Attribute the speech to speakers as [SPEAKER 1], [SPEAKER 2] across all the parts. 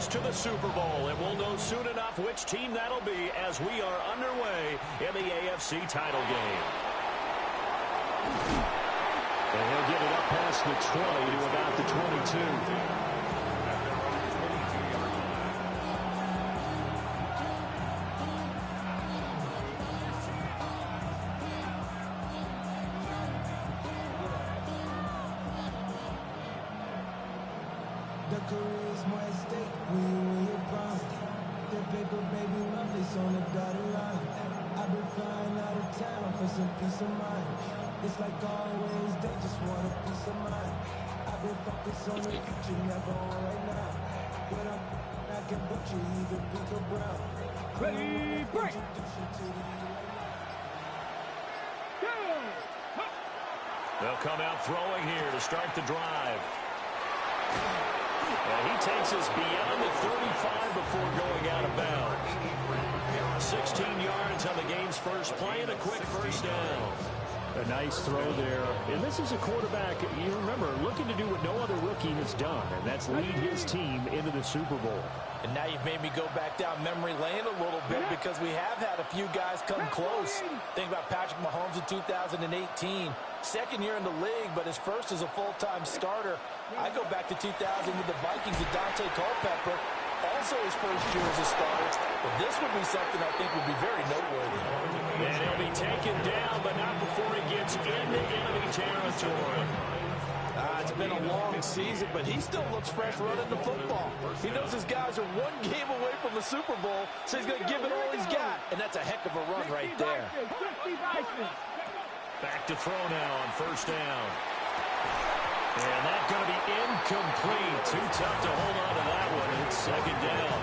[SPEAKER 1] advance to the Super Bowl, and we'll know soon enough which team that'll be as we are underway in the AFC title game. And he'll get it up past the 20 to about the 22.
[SPEAKER 2] The career is more at stake when you win your prime. The paper, baby, love is on the dotted line. I've been flying out of town for some peace of mind. It's like always, they just want a peace of mind. I've been focused on the future, never on right now. When I'm I can butcher either pink or brown.
[SPEAKER 3] Ready, break!
[SPEAKER 1] They'll come out throwing here to start the drive. And he takes us beyond the 35 before going out of bounds. 16 yards on the game's first play and a quick first down.
[SPEAKER 4] A nice throw there. And this is a quarterback, you remember, looking to do what no other rookie has done, and that's lead his team into the Super Bowl.
[SPEAKER 5] And now you've made me go back down memory lane a little bit because we have had a few guys come close. Think about Patrick Mahomes in 2018. Second year in the league, but his first as a full-time starter. I go back to 2000 with the Vikings and Dante Culpepper. Also his first year as a starter. But this would be something I think would be very noteworthy.
[SPEAKER 1] And he'll be taken down, but not before he gets into enemy territory.
[SPEAKER 5] It's been a long season, but he still looks fresh running the football. He knows his guys are one game away from the Super Bowl, so he's going to give it all he's got. And that's a heck of a run right there.
[SPEAKER 1] Back to throw now on first down. And that's going to be incomplete. Too tough to hold on to that one. It's second down.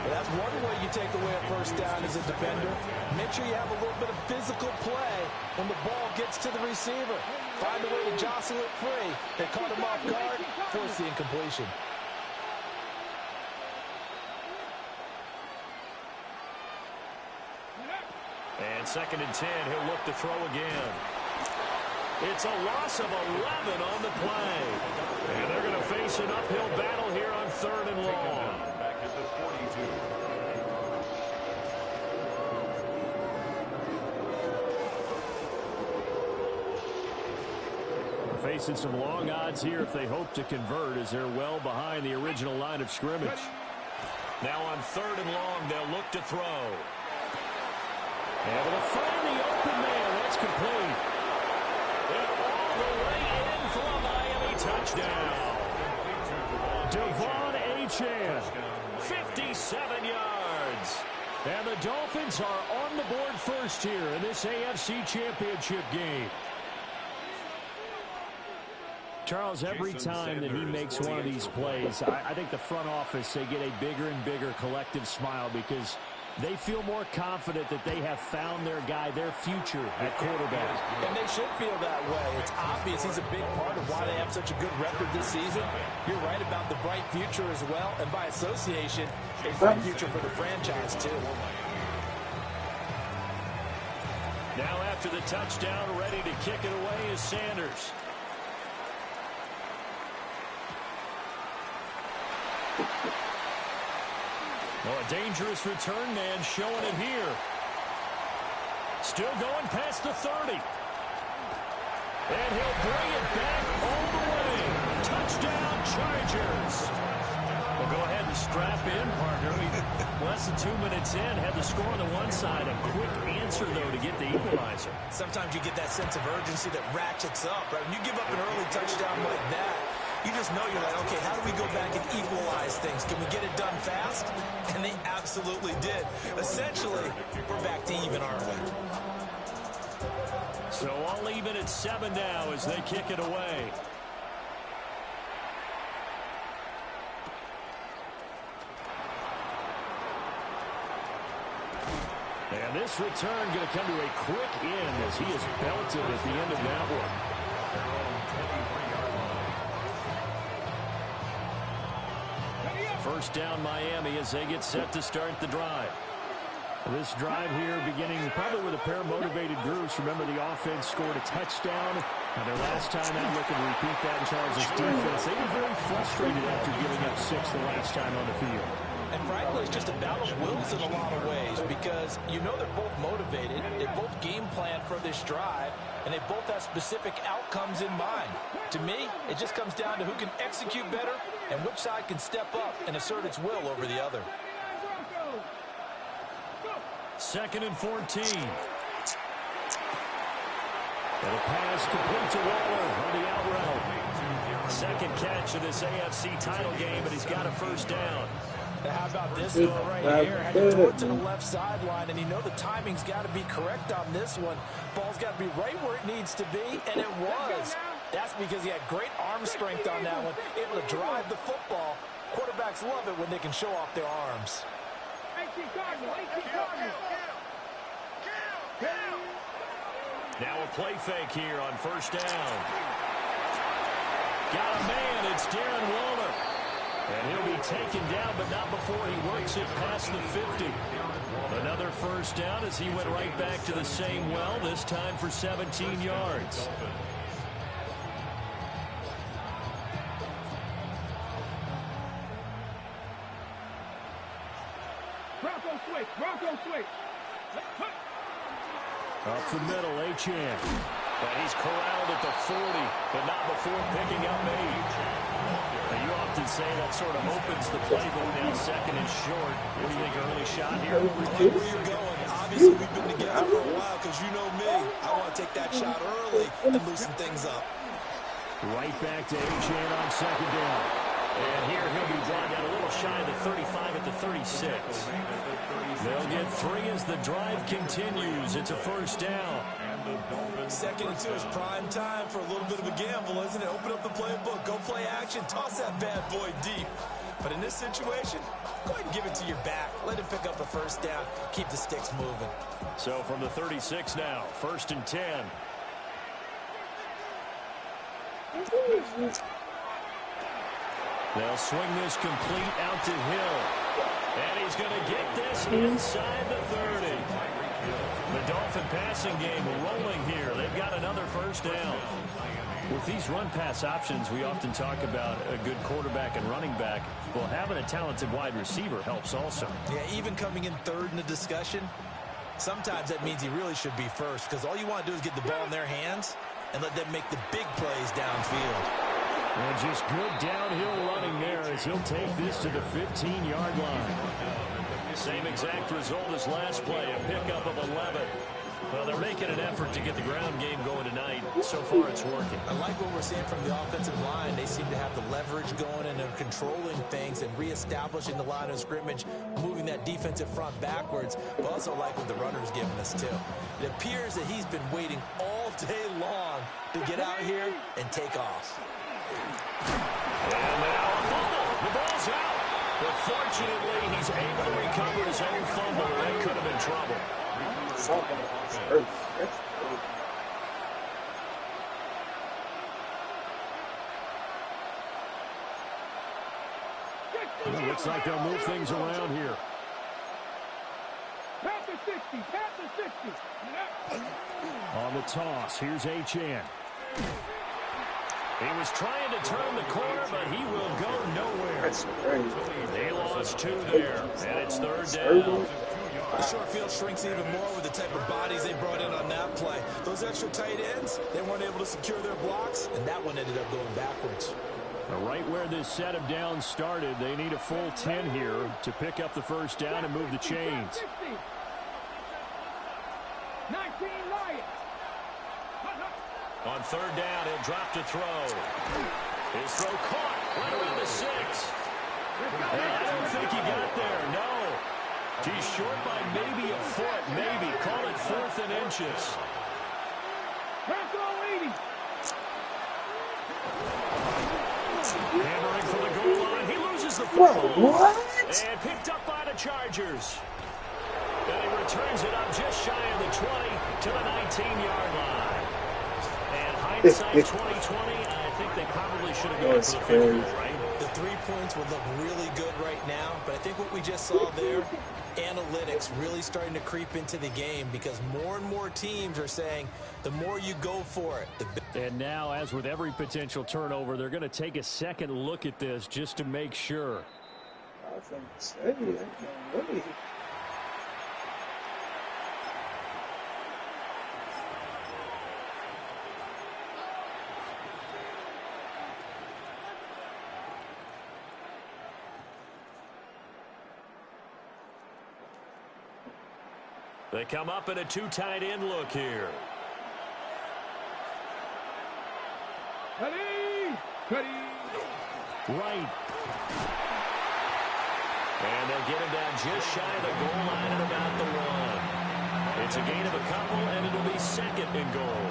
[SPEAKER 5] Well, that's one way you take away a first down as a defender. Make sure you have a little bit of physical play when the ball gets to the receiver. Find a way to jostle it free. They caught him off guard, force the incompletion.
[SPEAKER 1] And second and 10, he'll look to throw again. It's a loss of 11 on the play. And they're going to face an uphill battle here on third and long. Back at the 42.
[SPEAKER 4] Facing some long odds here if they hope to convert as they're well behind the original line of scrimmage.
[SPEAKER 1] Now on third and long, they'll look to throw. Able to find the open man. That's complete. And all the way in for a Miami touchdown.
[SPEAKER 4] Devon Achane.
[SPEAKER 1] 57 yards.
[SPEAKER 4] And the Dolphins are on the board first here in this AFC Championship game. Charles, every time that he makes one of these plays, I think the front office, they get a bigger and bigger collective smile because they feel more confident that they have found their guy, their future at quarterback.
[SPEAKER 5] And they should feel that way. It's obvious he's a big part of why they have such a good record this season. You're right about the bright future as well, and by association, a bright future for the franchise too.
[SPEAKER 1] Now after the touchdown, ready to kick it away is Sanders. Well, a dangerous return man showing it here. Still going past the 30. And he'll bring it back all the way. Touchdown, Chargers. Well, go ahead and strap in, partner. Less than 2 minutes in, had the score on the one side. A quick answer, though, to get the equalizer.
[SPEAKER 5] Sometimes you get that sense of urgency that ratchets up, right? When you give up an early touchdown like that, you just know you're like, okay, how do we go back and equalize things? Can we get it done fast? And they absolutely did. Essentially, we're back to even, aren't we?
[SPEAKER 1] So all even at 7 now as they kick it away. And this return going to come to a quick end as he is belted at the end of that one. First down Miami as they get set to start the drive.
[SPEAKER 4] This drive here beginning probably with a pair of motivated groups. Remember, the offense scored a touchdown. And their last time out, looking to repeat that in Charles' defense. They were very frustrated after giving up 6 the last time on the field.
[SPEAKER 5] And frankly, it's just a battle of wills in a lot of ways because you know they're both motivated. They both game plan for this drive, and they both have specific outcomes in mind. To me, it just comes down to who can execute better and which side can step up and assert its will over the other.
[SPEAKER 1] 2nd and 14. And a pass complete to Waller on the out route. Second catch of this AFC title game, and he's got a first down.
[SPEAKER 5] Now how about this throw right here? Had to throw it to the left sideline, and you know the timing's got to be correct on this one. Ball's got to be right where it needs to be, and it was. That's because he had great arm strength on that one, able to drive the football. Quarterbacks love it when they can show off their arms.
[SPEAKER 1] Now a play fake here on first down. Got a man, it's Darren Waller. And he'll be taken down, but not before he works it past the 50. Another first down as he went right back to the same well, this time for 17 yards.
[SPEAKER 3] Bronco switch.
[SPEAKER 1] Up the middle, Achane. And he's corralled at the 40, but not before picking up 8. Now, you often say that sort of opens the playbook now, 2nd and short. What do you think, early shot here?
[SPEAKER 5] I like where you're going. Obviously, we've been together for a while because you know me. I want to take that shot early and loosen things up.
[SPEAKER 1] Right back to Achane on 2nd down. And here he'll be brought down a little shy of the 35 at the 36. They'll get 3 as the drive continues. It's a first down.
[SPEAKER 5] 2nd and 2 is prime time for a little bit of a gamble, isn't it? Open up the playbook, go play action, toss that bad boy deep. But in this situation, go ahead and give it to your back. Let him pick up a first down. Keep the sticks moving.
[SPEAKER 1] So from the 36 now, 1st and 10. They'll swing this complete out to Hill. And he's going to get this inside the 30. The Dolphin passing game rolling here. They've got another first down. With these run-pass options, we often talk about a good quarterback and running back. Well, having a talented wide receiver helps also.
[SPEAKER 5] Yeah, even coming in 3rd in the discussion, sometimes that means he really should be first because all you want to do is get the ball in their hands and let them make the big plays downfield.
[SPEAKER 1] And just good downhill running there as he'll take this to the 15-yard line. Same exact result as last play, a pickup of 11. Well, they're making an effort to get the ground game going tonight. So far, it's working.
[SPEAKER 5] I like what we're seeing from the offensive line. They seem to have the leverage going and they're controlling things and reestablishing the line of scrimmage, moving that defensive front backwards. But also like what the runner's giving us, too. It appears that he's been waiting all day long to get out here and take off.
[SPEAKER 1] And now a fumble. The ball's out. But fortunately, he's able to recover his own fumble. That could have been trouble. Well, looks like they'll move things around here.
[SPEAKER 3] Past the 60. Past the 60.
[SPEAKER 1] On the toss, here's Achane. He was trying to turn the corner, but he will go nowhere. They lost 2 there, and it's 3rd down.
[SPEAKER 5] The short field shrinks even more with the type of bodies they brought in on that play. Those extra tight ends, they weren't able to secure their blocks, and that one ended up going backwards.
[SPEAKER 1] Right where this set of downs started, they need a full 10 here to pick up the first down and move the chains.
[SPEAKER 3] 19 Lions.
[SPEAKER 1] On 3rd down, he'll drop to throw. His throw caught right around the 6. And I don't think he got there, no. He's short by maybe a foot, maybe. Call it 4th and inches. Hammering for the goal line. He loses the football. And picked up by the Chargers. And he returns it up just shy of the 20 to the 19-yard line. And hindsight 2020, I think they probably should have gone for the field goal, right?
[SPEAKER 5] The 3 points would look really good right now, but I think what we just saw there, analytics really starting to creep into the game because more and more teams are saying the more you go for it, the better.
[SPEAKER 4] And now, as with every potential turnover, they're going to take a second look at this just to make sure.
[SPEAKER 6] I was going to say, I can't wait.
[SPEAKER 1] They come up in a 2 tight end look here.
[SPEAKER 3] Cuddy! Cuddy!
[SPEAKER 1] Right. And they'll get him down just shy of the goal line at about the 1. It's a gain of a couple, and it'll be 2nd and goal.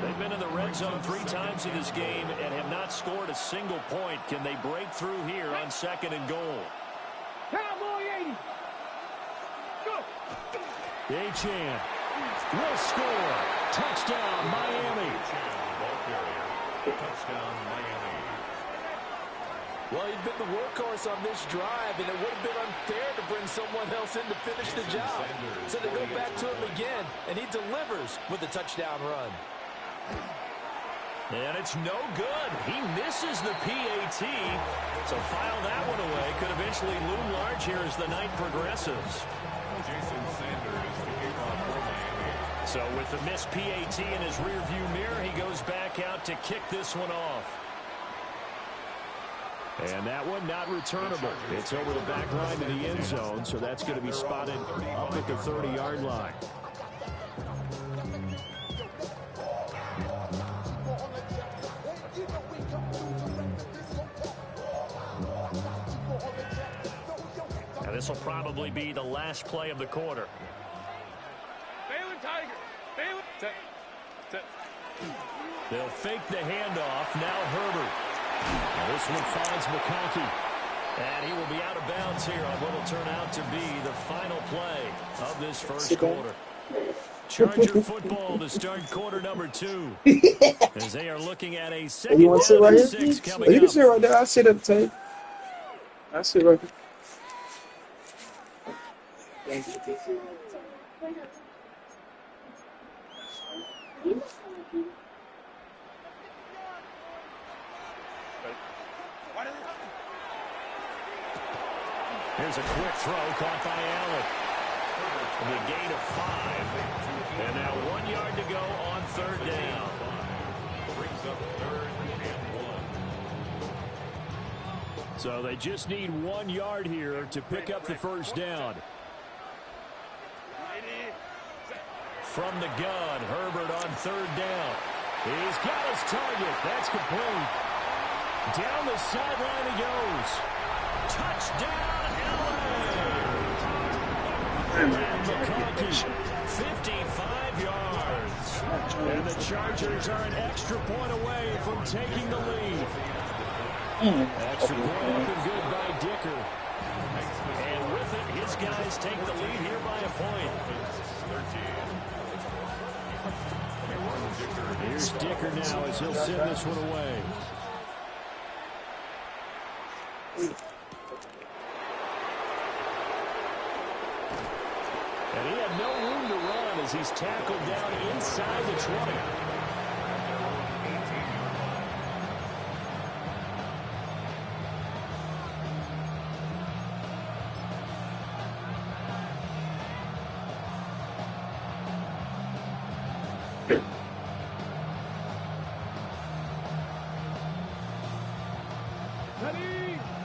[SPEAKER 1] They've been in the red zone 3 times in this game and have not scored a single point. Can they break through here on 2nd and goal?
[SPEAKER 3] Cowboy 80! Go!
[SPEAKER 1] Achane will score. Touchdown, Miami. Touchdown, Miami.
[SPEAKER 5] Well, he'd been the workhorse on this drive, and it would have been unfair to bring someone else in to finish the job. So they go back to him again, and he delivers with a touchdown run.
[SPEAKER 1] And it's no good. He misses the PAT. So file that one away. Could eventually loom large here as the night progresses. Jason Sanders to kick off for Miami. So with the missed PAT in his rearview mirror, he goes back out to kick this one off. And that one not returnable. It's over the back line to the end zone, so that's going to be spotted up at the 30-yard line. And this will probably be the last play of the quarter.
[SPEAKER 3] Baylor Tigers! Baylor...
[SPEAKER 1] They'll fake the handoff. Now Herbert. Now this one finds McConkey. And he will be out of bounds here on what will turn out to be the final play of this first quarter. Charger football to start quarter number 2. As they are looking at a second
[SPEAKER 6] You want to sit
[SPEAKER 1] down
[SPEAKER 6] right
[SPEAKER 1] and
[SPEAKER 6] here?
[SPEAKER 1] 6 coming
[SPEAKER 6] You can
[SPEAKER 1] up.
[SPEAKER 6] sit right there. I'll sit at the table. I'll sit right here.
[SPEAKER 1] Here's a quick throw caught by Allen. The gain of 5. And now 1 yard to go on 3rd down. Brings up 3rd and 1. So they just need 1 yard here to pick up the first down. From the gun, Herbert on 3rd down. He's got his target. That's complete. Down the sideline he goes. Touchdown, and McConkey, 55 yards. And the Chargers are an extra point away from taking the lead. Extra point up and good by Dicker. And with it, his guys take the lead here by a point. Here's Dicker now as he'll send this one away. And he had no room to run as he's tackled down inside the 20.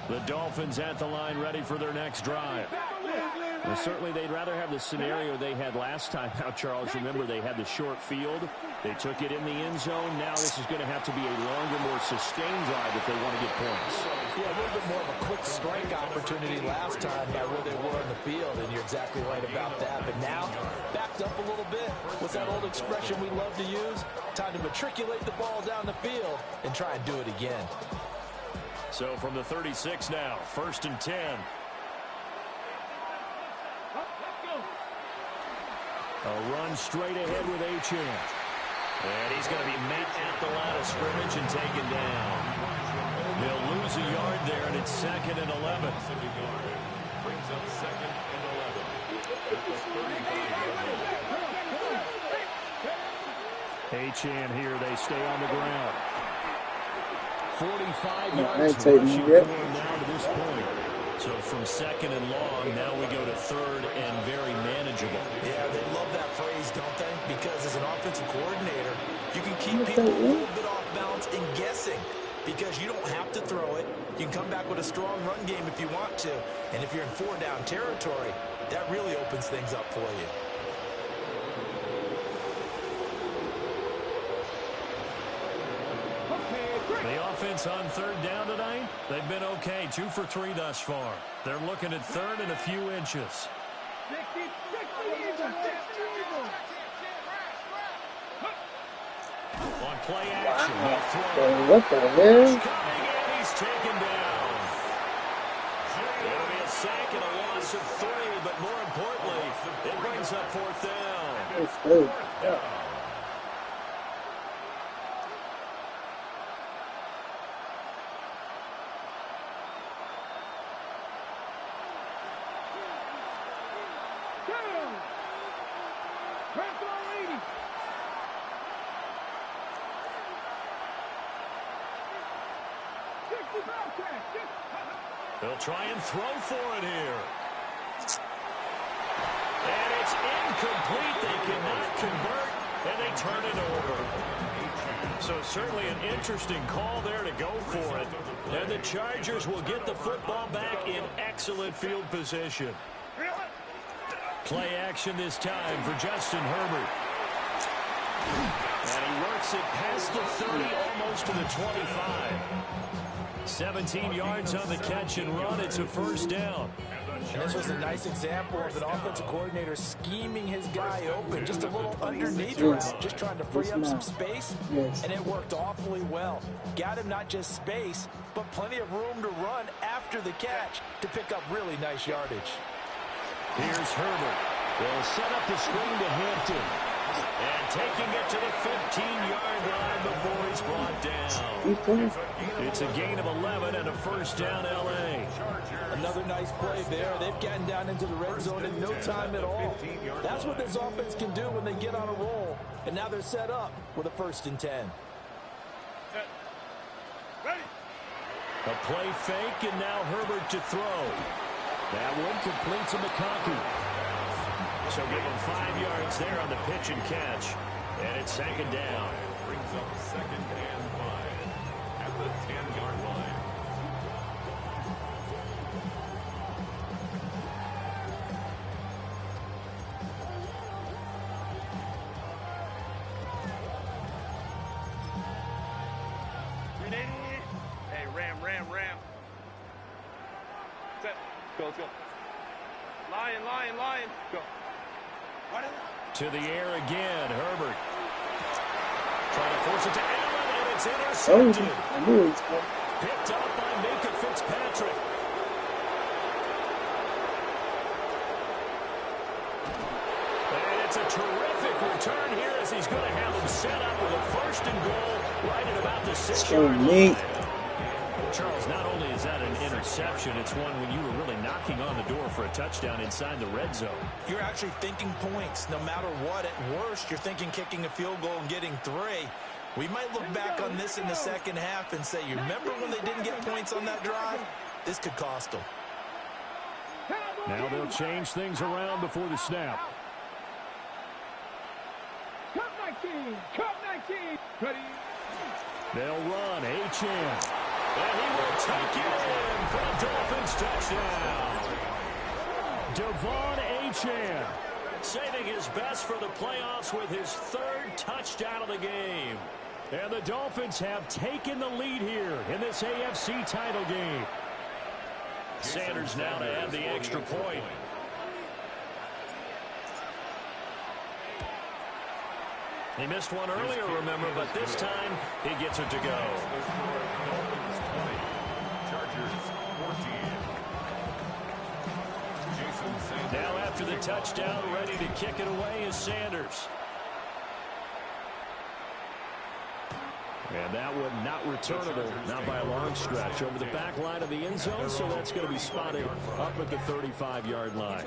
[SPEAKER 1] The Dolphins at the line ready for their next drive. Well, certainly they'd rather have the scenario they had last time out, Charles. Remember, they had the short field. They took it in the end zone. Now this is going to have to be a longer, more sustained drive if they want to get points.
[SPEAKER 5] Yeah, a little bit more of a quick strike opportunity last time by where they were in the field, and you're exactly right about that. But now, backed up a little bit. What's that old expression we love to use? Time to matriculate the ball down the field and try and do it again.
[SPEAKER 1] So from the 36 now, 1st and 10. A run straight ahead with Achane. And he's going to be met at the line of scrimmage and taken down. They'll lose a yard there, and it's 2nd and 11.
[SPEAKER 7] Brings up 2nd and 11.
[SPEAKER 4] Achane here. They stay on the ground. 45
[SPEAKER 6] No, I
[SPEAKER 4] yards
[SPEAKER 6] ain't taking
[SPEAKER 4] rushing
[SPEAKER 6] it.
[SPEAKER 4] for him now to this point.
[SPEAKER 1] So from 2nd and long, now we go to 3rd and very manageable.
[SPEAKER 5] Yeah, they love that phrase, don't they? Because as an offensive coordinator, you can keep people a little bit off balance and guessing because you don't have to throw it. You can come back with a strong run game if you want to. And if you're in 4-down territory, that really opens things up for you.
[SPEAKER 1] The offense on 3rd down tonight, they've been okay. 2 for 3 thus far. They're looking at 3rd and a few inches. On play action,
[SPEAKER 6] Wow.
[SPEAKER 1] he'll throw.
[SPEAKER 6] What the hell?
[SPEAKER 1] He's coming and he's taken down. It'll be a sack and a loss of 3, but more importantly, it brings up 4th down.
[SPEAKER 6] It's good. Yeah.
[SPEAKER 1] They'll try and throw for it here. And it's incomplete. They cannot convert, and they turn it over. So certainly an interesting call there to go for it. And the Chargers will get the football back in excellent field position. Play action this time for Justin Herbert. And he works it past the 30, almost to the 25. 17 yards on the catch and run. It's a 1st down.
[SPEAKER 5] And this was a nice example of an offensive coordinator scheming his guy open. Just a little underneath route, just trying to free up some space. And it worked awfully well. Got him not just space, but plenty of room to run after the catch to pick up really nice yardage.
[SPEAKER 1] Here's Herbert. They'll set up the screen to Hampton. And taking it to the 15-yard line before he's brought down. It's a gain of 11 and a 1st down, L.A.
[SPEAKER 5] Another nice play there. They've gotten down into the red zone in no time at all. That's what this offense can do when they get on a roll. And now they're set up with a 1st and 10.
[SPEAKER 1] A play fake, and now Herbert to throw. That one complete to McConkey. So give him 5 yards there on the pitch and catch. And it's 2nd down.
[SPEAKER 7] Brings up 2nd and 5 at the 10-yard line.
[SPEAKER 3] Hey, ram. Set. Go, let's go. Lion. Go.
[SPEAKER 1] To the air again, Herbert. Trying to force it to Allen, and it's intercepted.
[SPEAKER 6] I knew it was coming.
[SPEAKER 1] Picked up by Minka Fitzpatrick. And it's a terrific return here as he's going to have him set up with a 1st and goal right at about the 6-yard line. Charles, not only is that an interception, it's one when you were really knocking on the door for a touchdown inside the red zone.
[SPEAKER 5] You're actually thinking points no matter what. At worst, you're thinking kicking a field goal and getting 3. We might look back on this in the 2nd half and say, you remember when they didn't get points on that drive? This could cost them.
[SPEAKER 4] Now they'll change things around before the snap.
[SPEAKER 3] Cup 19. Ready.
[SPEAKER 4] They'll run. Achane.
[SPEAKER 1] And he will take it in for a Dolphins touchdown. Devon Achane saving his best for the playoffs with his 3rd touchdown of the game. And the Dolphins have taken the lead here in this AFC title game. Sanders now to add the extra point. He missed one earlier, remember, but this time he gets it to go.
[SPEAKER 7] Dolphins 20, Chargers 14.
[SPEAKER 1] Now after the touchdown, ready to kick it away is Sanders.
[SPEAKER 4] And that one not returnable, not by a long stretch. Over the back line of the end zone, so that's going to be spotted up at the 35-yard line.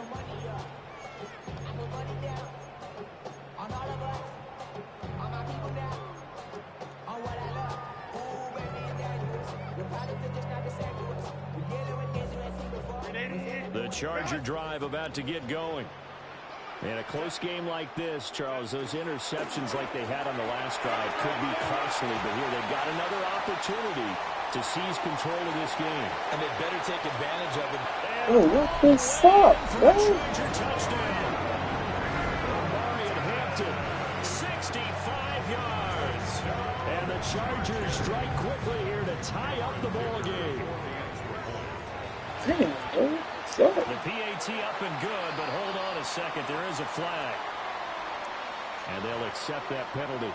[SPEAKER 4] The Charger drive about to get going. In a close game like this, Charles, those interceptions like they had on the last drive could be costly, but here they've got another opportunity to seize control of this game.
[SPEAKER 5] And they better take advantage of it.
[SPEAKER 6] Oh, what the fuck, bro?
[SPEAKER 4] Charger touchdown. Marion Hampton, 65 yards. And the Chargers strike quickly here to tie up the ball game.
[SPEAKER 6] Damn, bro.
[SPEAKER 4] The PAT up and good, but hold on a second. There is a flag. And they'll accept that penalty.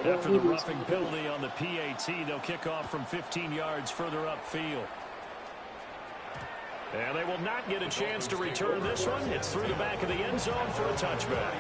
[SPEAKER 4] After the roughing penalty on the PAT, they'll kick off from 15 yards further upfield. And they will not get a chance to return this one. It's through the back of the end zone for a touchback.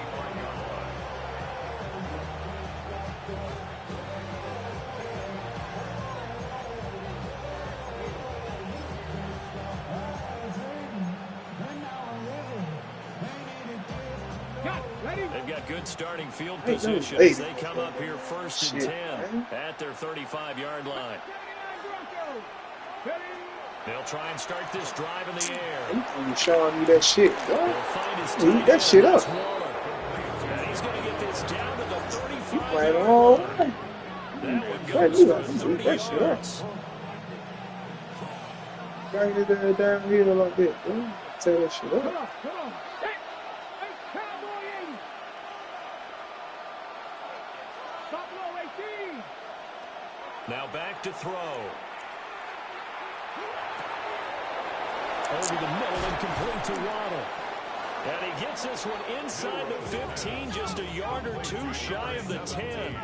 [SPEAKER 4] They've got good starting field position as they come up here first and 10 at their 35-yard line. They'll try and start this drive in the air.
[SPEAKER 6] I'm showing you that shit, bro. Eat that shit up.
[SPEAKER 4] And he's going to get this down to the 35.
[SPEAKER 6] Right on.
[SPEAKER 4] That one goes for 30
[SPEAKER 6] that shit up.
[SPEAKER 4] yards.
[SPEAKER 6] Bring it downhill like that, bro. Tear that shit up.
[SPEAKER 3] Come on. Hey, Cowboy 80. Buffalo 18.
[SPEAKER 4] Now back to throw. Over the middle and complete to Waddle. And he gets this one inside the 15, just a yard or two shy of the 10.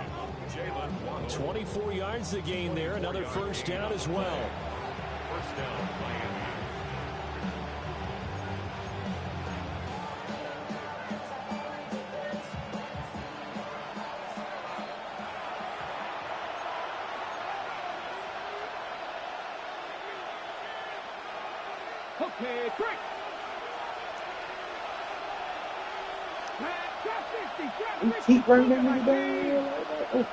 [SPEAKER 4] 24 yards to gain there, another first down as well.
[SPEAKER 7] First down, Miami.
[SPEAKER 3] Okay, break.
[SPEAKER 6] You keep running that nigga down like that. Oh.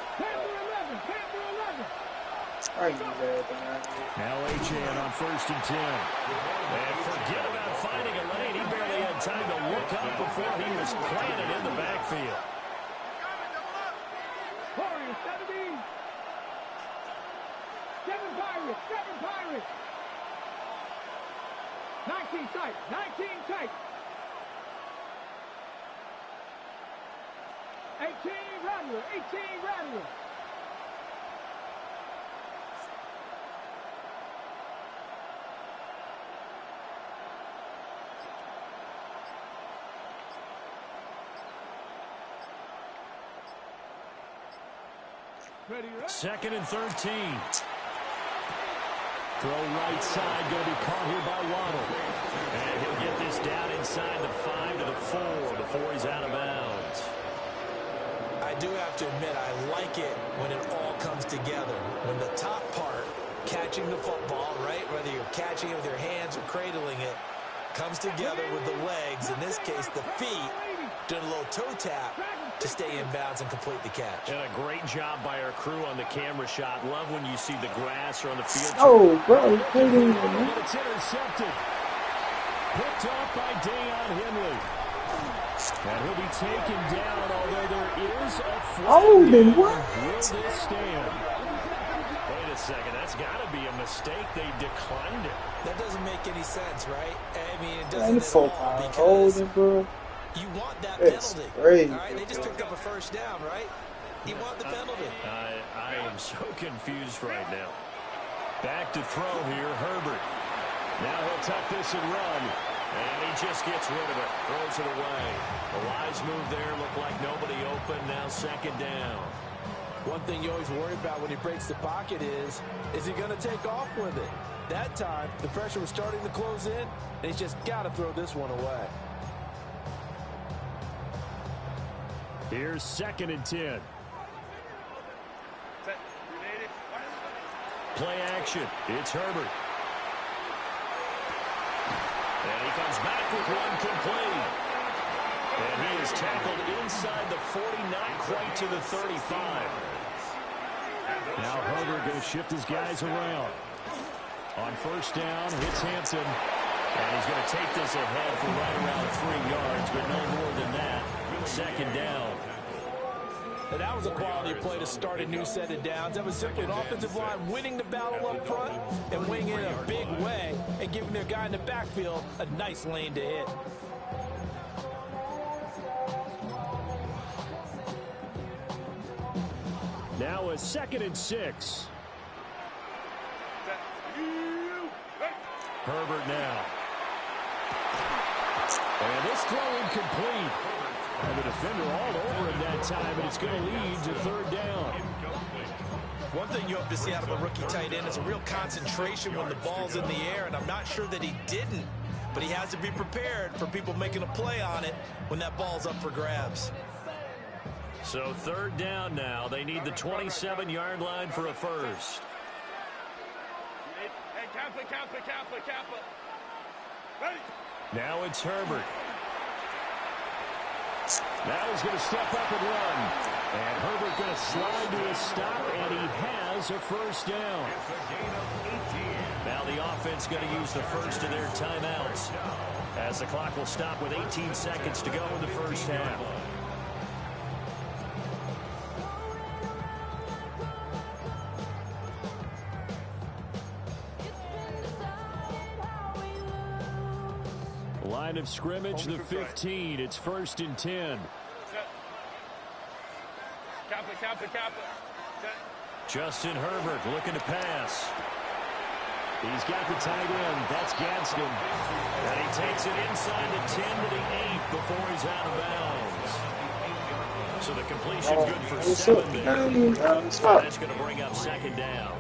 [SPEAKER 6] I ain't that down.
[SPEAKER 4] Now A.J. on first and 10. And forget about finding a lane. He barely had time to look up before he was planted in the backfield.
[SPEAKER 3] 7 Pirates. 19 tight. 18 Rattler. Ready.
[SPEAKER 4] Second and 13. Throw right side, going to be caught here by Waddle. And he'll get this down inside the 5 to the 4 before he's out of bounds.
[SPEAKER 5] I do have to admit, I like it when it all comes together. When the top part, catching the football, right, whether you're catching it with your hands or cradling it, comes together with the legs, in this case the feet, doing a little toe tap to stay in bounds and complete the catch.
[SPEAKER 4] And a great job by our crew on the camera shot. Love when you see the grass or on the field.
[SPEAKER 6] Oh, bro.
[SPEAKER 4] It's intercepted. Picked off by Deion Henley. And he'll be taken down, although there is a flag.
[SPEAKER 6] Oh, then what?
[SPEAKER 4] Will this stand? Wait a second. That's got to be a mistake. They declined it.
[SPEAKER 5] That doesn't make any sense, right? I mean, it doesn't at all, because
[SPEAKER 6] holding, bro.
[SPEAKER 5] you want that
[SPEAKER 6] That's
[SPEAKER 5] penalty.
[SPEAKER 6] crazy.
[SPEAKER 5] All right, they just picked up a first down, right? You want the penalty.
[SPEAKER 4] I am so confused right now. Back to throw here, Herbert. Now he'll tuck this and run. And he just gets rid of it. Throws it away. The wise move there. Looked like nobody open. Now second down.
[SPEAKER 5] One thing you always worry about when he breaks the pocket is he going to take off with it? That time, the pressure was starting to close in, and he's just got to throw this one away.
[SPEAKER 4] Here's 2nd and 10. Play action. It's Herbert.
[SPEAKER 1] And he comes back with one complete. And he is tackled inside the 40, not quite to the 35.
[SPEAKER 4] Now Herbert going to shift his guys around. On 1st down, hits Hampton.
[SPEAKER 1] And he's going to take this ahead for right around 3 yards, but no more than that. 2nd down.
[SPEAKER 5] And that was a quality play to start a new set of downs. That was simply an offensive line winning the battle up front and winning it in a big way and giving their guy in the backfield a nice lane to hit.
[SPEAKER 4] Now a 2nd and 6.
[SPEAKER 1] Herbert now.
[SPEAKER 4] And this throw incomplete. And the defender all over him that time, and it's going to lead to 3rd down.
[SPEAKER 5] One thing you hope to see out of a rookie tight end is a real concentration when the ball's in the air, and I'm not sure that he didn't, but he has to be prepared for people making a play on it when that ball's up for grabs.
[SPEAKER 1] So 3rd down now. They need the 27-yard line for a first. Now it's Herbert.
[SPEAKER 4] Now he's going to step up and run. And Herbert going to slide to a stop, and he has a 1st down.
[SPEAKER 1] Now the offense going to use the first of their timeouts, as the clock will stop with 18 seconds to go in the 1st half.
[SPEAKER 4] Line of scrimmage, the 15. It's 1st and 10.
[SPEAKER 1] Justin Herbert looking to pass.
[SPEAKER 4] He's got the tight end. That's Gadsden.
[SPEAKER 1] And he takes it inside the 10 to the 8 before he's out of bounds. So the completion good for 7 there. That's going to bring up 2nd down.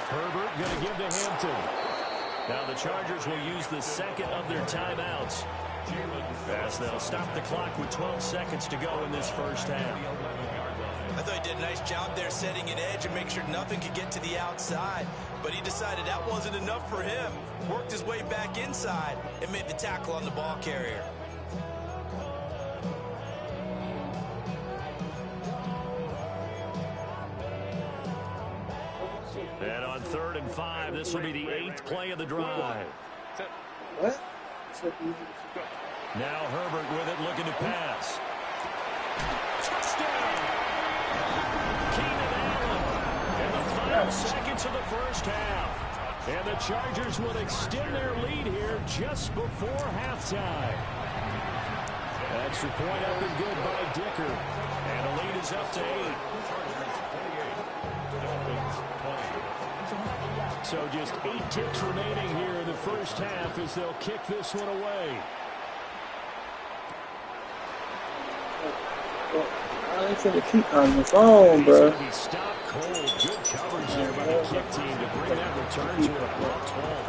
[SPEAKER 4] Herbert going to give to Hampton.
[SPEAKER 1] Now the Chargers will use the 2nd of their timeouts, as they'll stop the clock with 12 seconds to go in this 1st half.
[SPEAKER 5] I thought he did a nice job there setting an edge and make sure nothing could get to the outside. But he decided that wasn't enough for him. Worked his way back inside and made the tackle on the ball carrier.
[SPEAKER 1] And on 3rd and 5, this will be the 8th play of the drive.
[SPEAKER 6] What?
[SPEAKER 1] Now Herbert with it, looking to pass. Touchdown! Keenan Allen in the final seconds of the 1st half.
[SPEAKER 4] And the Chargers will extend their lead here just before halftime. Extra point up and good by Dicker.
[SPEAKER 1] And the lead is up to 8.
[SPEAKER 4] So just 8 ticks remaining here in the 1st half as they'll kick this one away.
[SPEAKER 6] I ain't finna keep on the phone, bro.
[SPEAKER 4] He's stopped cold. Good coverage there by the kick team to bring that return to an abrupt halt.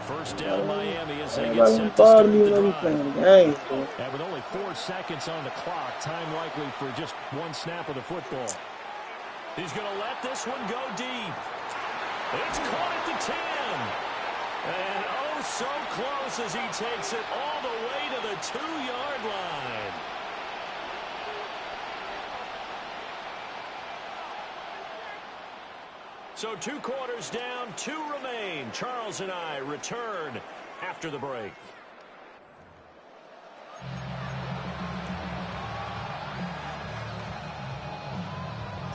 [SPEAKER 1] 1st down Miami as they get
[SPEAKER 6] Everybody
[SPEAKER 1] set to
[SPEAKER 6] follow
[SPEAKER 1] start
[SPEAKER 6] me
[SPEAKER 1] the
[SPEAKER 6] when we
[SPEAKER 1] drive.
[SPEAKER 6] playing the game, bro.
[SPEAKER 4] And with only 4 seconds on the clock, time likely for just one snap of the football.
[SPEAKER 1] He's going to let this one go deep. It's caught at the 10. And oh, so close as he takes it all the way to the 2-yard line. So 2 quarters down, 2 remain. Charles and I return after the break.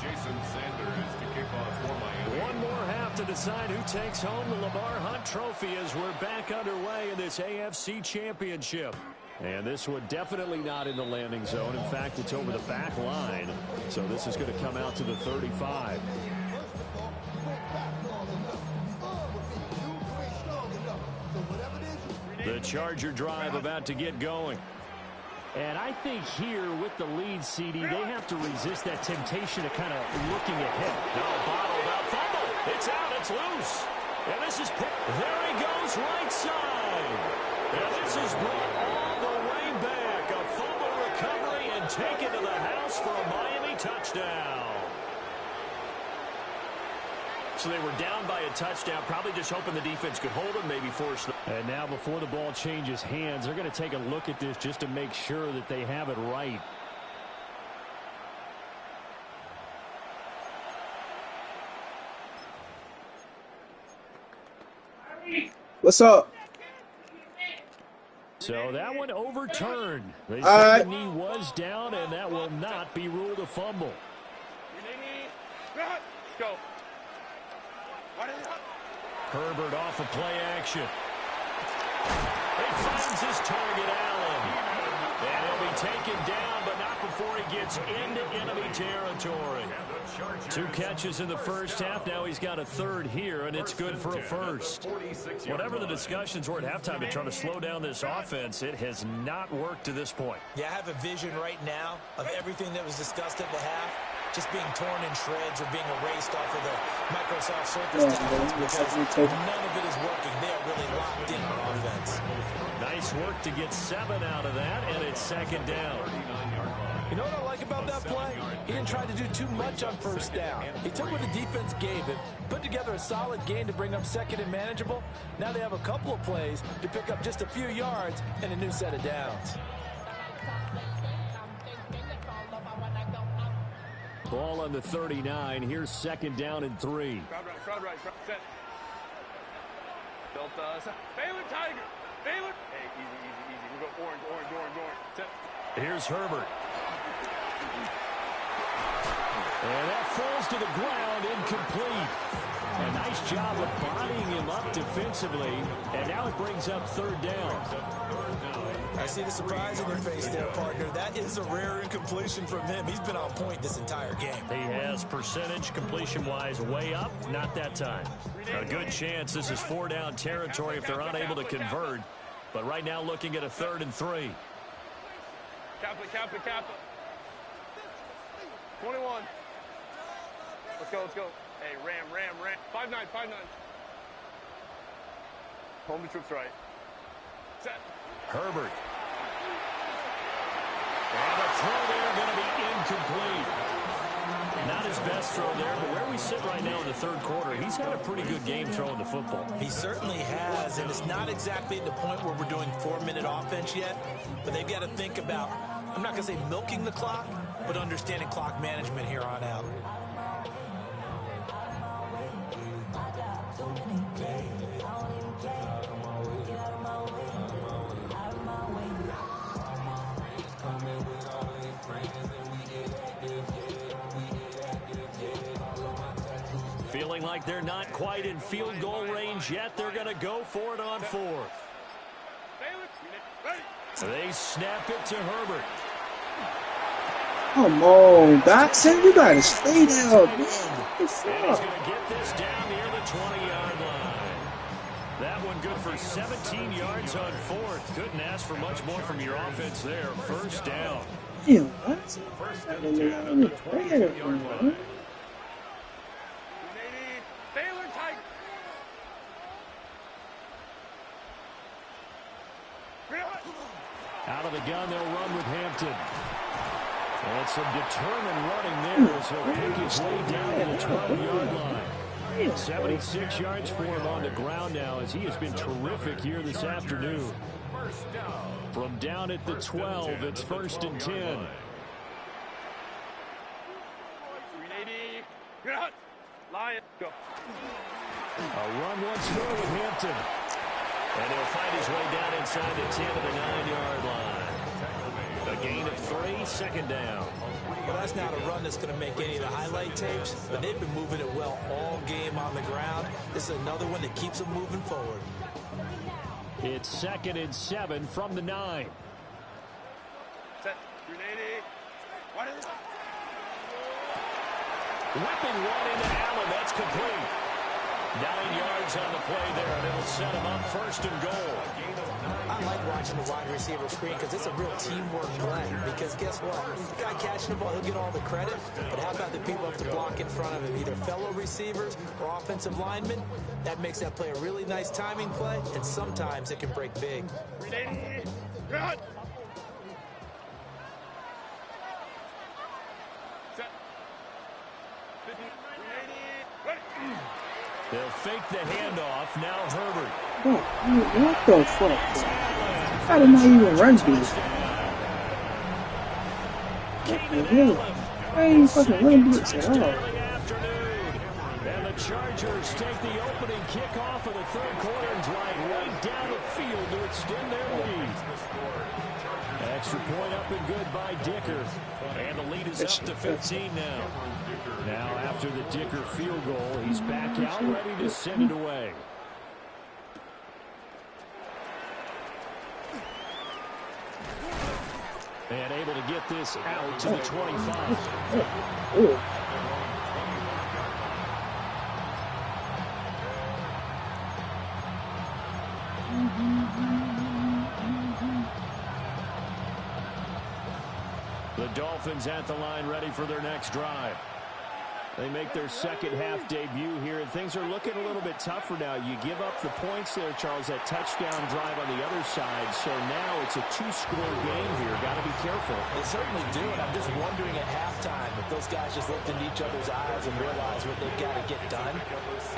[SPEAKER 7] Jason Sanders to kick off for Miami.
[SPEAKER 4] One more half
[SPEAKER 1] have to decide who takes home the Lamar Hunt Trophy as we're back underway in this AFC Championship. And this one definitely not in the landing zone. In fact, it's over the back line. So this is going to come out to the 35. The Charger drive about to get going.
[SPEAKER 4] And I think here with the lead, CD, they have to resist that temptation of kind of looking ahead.
[SPEAKER 1] No, bottled up fumble. It's out. It's loose. And this is picked. There he goes, right side. And this is brought all the way back. A fumble recovery and taken to the house for a Miami touchdown. So they were down by a touchdown, probably just hoping the defense could hold them, maybe force them.
[SPEAKER 4] And now before the ball changes hands, they're going to take a look at this just to make sure that they have it right.
[SPEAKER 6] What's up?
[SPEAKER 4] So that one overturned. The second knee was down, and that will not be ruled a fumble.
[SPEAKER 3] Go.
[SPEAKER 1] Herbert off of play action. He finds his target, Allen. And he'll be taken down, but not before he gets into enemy territory. 2 catches in the first half. Now he's got a third here, and it's good for a first. Whatever the discussions were at halftime to try to slow down this offense, it has not worked to this point.
[SPEAKER 5] Yeah, I have a vision right now of everything that was discussed at the half just being torn in shreds or being erased off of the Microsoft Surface tablets because none of it is working. They are really locked in on offense.
[SPEAKER 1] Nice work to get 7 out of that, and it's second down.
[SPEAKER 5] You know what I like about that play? He didn't try to do too much on first down. He took what the defense gave him, put together a solid game to bring up second and manageable. Now they have a couple of plays to pick up just a few yards and a new set of downs.
[SPEAKER 4] Ball on the 39. Here's second down and 3.
[SPEAKER 3] Crowd right, set. Delta, set. Baylor Tiger. Baylor. Hey, easy. We go orange. Set.
[SPEAKER 1] Here's Herbert. And that falls to the ground, incomplete. A nice job of bodying him up defensively, and now it brings up third down.
[SPEAKER 5] I see the surprise in your face there, partner. That is a rare incompletion from him. He's been on point this entire game.
[SPEAKER 1] He has percentage completion-wise way up, not that time. A good chance this is 4-down territory if they're unable to convert. But right now looking at a 3rd and 3.
[SPEAKER 3] Kappa. 21. Let's go. Hey, ram. 5-9. Home the troops right. Set.
[SPEAKER 1] Herbert. And the throw there going to be incomplete. Not his best throw there, but where we sit right now in the third quarter, he's had a pretty good game throwing the football.
[SPEAKER 5] He certainly has, and it's not exactly at the point where we're doing 4-minute offense yet, but they've got to think about, I'm not going to say milking the clock, but understanding clock management here on out.
[SPEAKER 1] Feeling like they're not quite in field goal range yet. They're going to go for it on 4th. They snap it to Herbert.
[SPEAKER 6] Come on, Dotson. You got to stay down.
[SPEAKER 1] And he's going to get this down near the 20-yard line. That one good for 17 yards on 4th. Couldn't ask for much more from your offense there. First down.
[SPEAKER 6] Damn, what?
[SPEAKER 4] Out of the gun, they'll run with Hampton. And some determined running there as he'll pick his way down to the 12-yard line. 76 yards for him on the ground now as he has been terrific here this afternoon. From down at the 12, it's 1st and 10.
[SPEAKER 3] Lion, go.
[SPEAKER 4] A run once more with Hampton.
[SPEAKER 1] And he'll find his way down inside the 10 of the 9-yard line. A gain of 3, second down.
[SPEAKER 5] Well, that's not a run that's going to make any of the highlight tapes, but they've been moving it well all game on the ground. This is another one that keeps them moving forward.
[SPEAKER 4] It's 2nd and 7 from the 9.
[SPEAKER 3] Set. Grenade. What is it?
[SPEAKER 4] Whipping one into Allen. That's complete. 9 yards on the play there, and it'll set him up 1st and goal.
[SPEAKER 5] I like watching the wide receiver screen because it's a real teamwork play. Because guess what? The guy catching the ball, he'll get all the credit. But how about the people have to block in front of him, either fellow receivers or offensive linemen? That makes that play a really nice timing play, and sometimes it can break big.
[SPEAKER 3] Grenade. Cut. Set. 50. Grenade. Ready.
[SPEAKER 4] They'll fake the handoff. Now Herbert.
[SPEAKER 6] What the fuck? How did I even run this? What the hell? I ain't fucking run this at all.
[SPEAKER 4] And the Chargers take the opening kickoff of the 3rd quarter and drive right down the field to extend their lead. Extra point up and good by Dicker. And the lead is up to 15 now. Now after the Dicker field goal, he's back out ready to send it away. And able to get this out to the 25. The Dolphins at the line ready for their next drive. They make their 2nd half debut here, and things are looking a little bit tougher now. You give up the points there, Charles, that touchdown drive on the other side. So now it's a 2-score game here. Got to be careful.
[SPEAKER 5] They certainly do, and I'm just wondering at halftime if those guys just looked into each other's eyes and realized what they've got to get done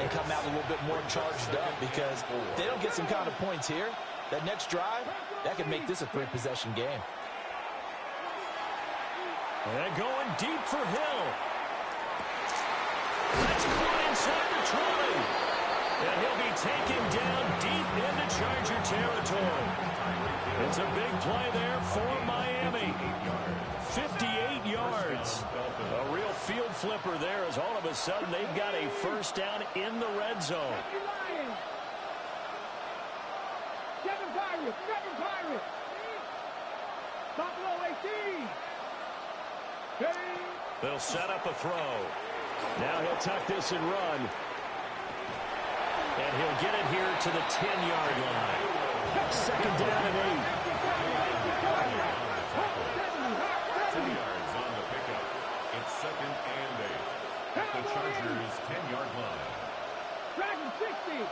[SPEAKER 5] and come out a little bit more charged up, because if they don't get some kind of points here, that next drive, that could make this a 3-possession game.
[SPEAKER 4] And going deep for Hill. That's caught inside the 20. And he'll be taken down deep into Charger territory. It's a big play there for Miami. 58 yards. A real field flipper there, as all of a sudden they've got a 1st down in the red zone.
[SPEAKER 3] Seven Pirates. Top low 18.
[SPEAKER 4] They'll set up a throw. Now he'll tuck this and run. And he'll get it here to the 10-yard line. 2nd down and 8.
[SPEAKER 7] 2 yards on the pickup. It's 2nd and 8 at the Chargers' 10-yard line.
[SPEAKER 3] Dragon 60.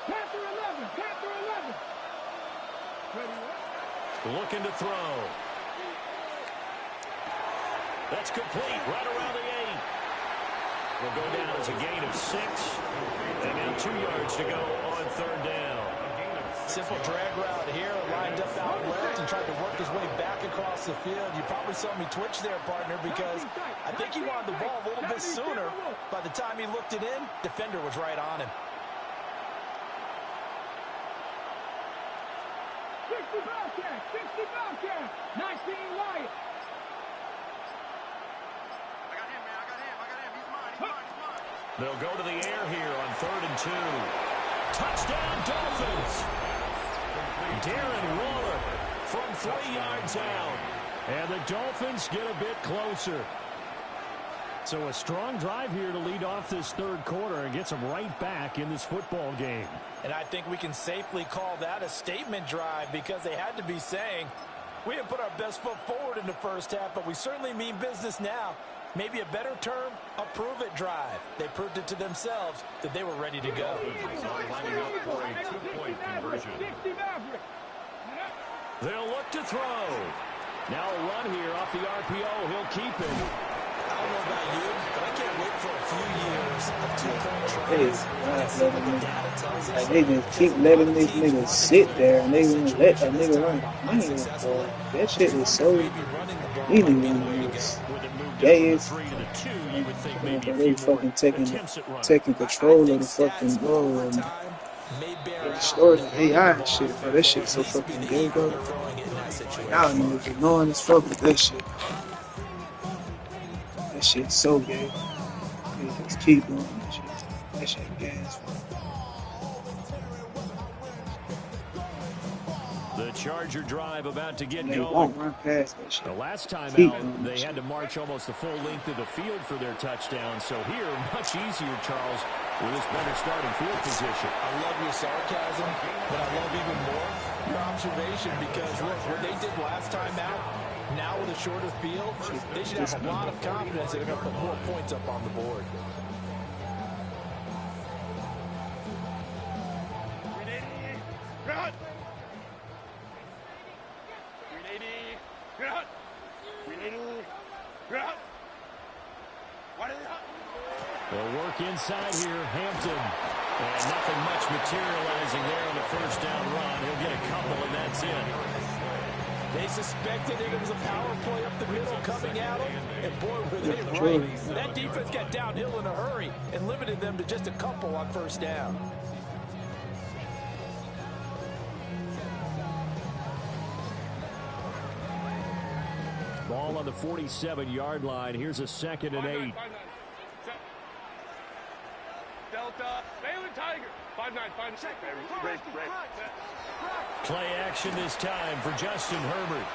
[SPEAKER 3] Panther 11.
[SPEAKER 4] Looking to throw. That's complete right around the 8. Will go down as a gain of 6. And now 2 yards to go on 3rd down.
[SPEAKER 5] Simple drag route here, lined up out left and tried to work his way back across the field. You probably saw me twitch there, partner, because I think he wanted the ball a little bit sooner. By the time he looked it in, defender was right on him.
[SPEAKER 3] 60 Bobcat. 19 Wyatt.
[SPEAKER 4] They'll go to the air here on 3rd and 2. Touchdown, Dolphins! Darren Waller from 3 yards out. And the Dolphins get a bit closer. So a strong drive here to lead off this 3rd quarter and gets them right back in this football game.
[SPEAKER 5] And I think we can safely call that a statement drive, because they had to be saying, we didn't put our best foot forward in the 1st half, but we certainly mean business now. Maybe a better term, a prove-it drive. They proved it to themselves that they were ready to go.
[SPEAKER 7] Lining up for a 2-point conversion.
[SPEAKER 4] They'll look to throw. Now a run here off the RPO. He'll keep it.
[SPEAKER 5] I don't know about you, but I can't wait for a few years of 2-point tries. And see what the data tells us.
[SPEAKER 6] Like, they just keep letting these niggas sit there, and they won't let that nigga run. Man, that shit is so easy when it's gays. They fucking taking control of the fucking ball and storing AI and shit, bro. That shit's so fucking gay, bro.
[SPEAKER 5] situation.
[SPEAKER 6] Y'all niggas annoying as fuck with that shit. That shit's so gay. Yeah, just keep doing that shit. That shit gay as fuck.
[SPEAKER 4] The Charger drive about to get
[SPEAKER 6] And they
[SPEAKER 4] going.
[SPEAKER 6] won't run past that shit.
[SPEAKER 4] The last time
[SPEAKER 6] Keep
[SPEAKER 4] out,
[SPEAKER 6] doing
[SPEAKER 4] they
[SPEAKER 6] that
[SPEAKER 4] had
[SPEAKER 6] shit.
[SPEAKER 4] to march almost the full length of the field for their touchdown. So here, much easier, Charles, with this better starting field position.
[SPEAKER 5] I love your sarcasm, but I love even more your observation because, look, what they did last time out, now with a shorter field, they should have a lot of confidence that they're going to put more points up on the board.
[SPEAKER 4] They'll work inside here, Hampton. And nothing much materializing there on the first down run. He'll get a couple, and that's it.
[SPEAKER 5] They suspected it was a power play up the middle coming at them, and boy, were they right. That defense got downhill in a hurry and limited them to just a couple on first down.
[SPEAKER 4] Ball on the 47-yard line. Here's a 2nd and 8.
[SPEAKER 3] Delta, Baylor Tiger. 5-9, 5-6.
[SPEAKER 4] Play action this time for Justin Herbert.